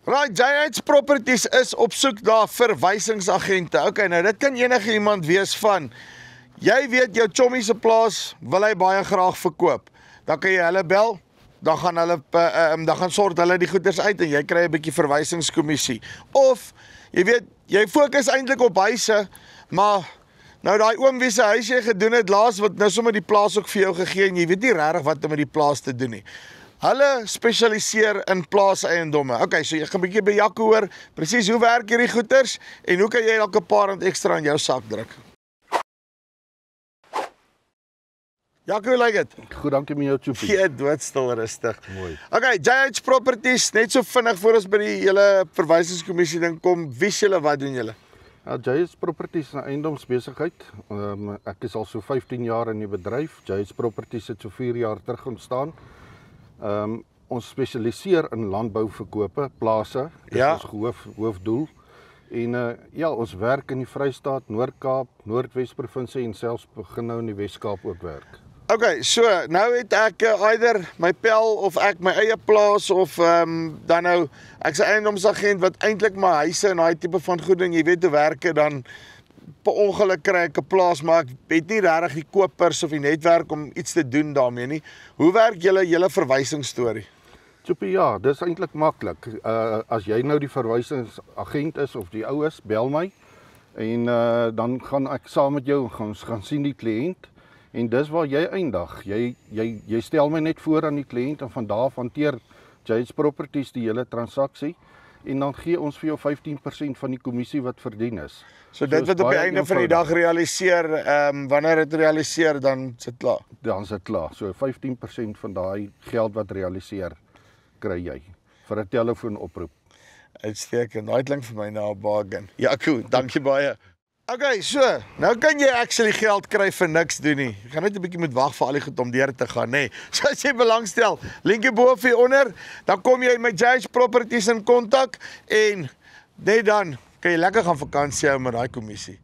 Right, JH Properties is op soek na verwysingsagente. Okay, nou dit kan enige iemand wees van, jy weet jou chommie se plaas wil hy baie graag verkoop. Dan kan jy hulle bel, dan gaan sort hulle die goeders uit en jy kry 'n bietjie verwysingskommissie. Of, jy weet, jy fokus eintlik op huise, maar nou daai oom wie se huis jy gedoen het laas, wat nou sommer die plaas ook vir jou gegee en jy weet nie regtig wat om met die plaas te doen nie. Hulle spesialiseer in plaaseiendomme. Okay, so jy gaan 'n bietjie by Jaco hoor, presies hoe werk hierdie goeders en hoe kan jy dalk 'n paar rand ekstra in jou sak druk. Jaco, hoe lyk dit? Goed, dankie met jou, Choopie. Gee doodstil rustig. Mooi. Okay, JH Properties, net so vinnig voor ons by die hele verwysingskommissie ding kom, wie julle, wat doen julle? JH Properties is 'n eiendomsbesigheid. Ek is al so 15 jaar in die bedryf. JH Properties het so 4 jaar terug ontstaan. Ons spesialiseer in landbouverkope, plase, dis ons hoofdoel. En ons werk in die Vrystaat, Noord-Kaap, Noordwes provinsie en selfs begin nou in die Wes-Kaap ook werk. Okay, so nou het ek either my pel of ek my eie plaas of dan nou ek's 'n eiendomsagent wat eintlik my huise en daai tipe van goed en jy weet hoe werk dit dan per ongeluk kry ek 'n plaas, maar ek het nie regtig die kopers of die netwerk om iets te doen daarmee nie. Hoe werk julle verwysingsstorie? Choopie, ja, dis eintlik maklik. As jy nou die verwysingsagent is of die ou is, bel my en dan gaan ek saam met jou gaan sien die kliënt en dis waar jy eindig. Jy stel my net voor aan die kliënt en van daar af hanteer JH Properties die hele transaksie en dan gee ons vir jou 15% van die kommissie wat verdien is. So dit wat op die einde van die dag realiseer, wanneer dit realiseer, dan sit klaar. Dan sit klaar. So 15% van daai geld wat realiseer kry jy vir 'n telefoonoproep. Uitstekend. Daai klink vir my na 'n bargain. Ja, cool. Dankie baie. Okay, so, nou kan jy actually geld kry vir niks doen nie. Jy gaan net 'n bietjie moet wag vir al die goed om deur te gaan, nê. So as jy belangstel, linkie bo of hier onder, dan kom jy met JH Properties in kontak en net dan kan jy lekker gaan vakansie hou met daai kommissie.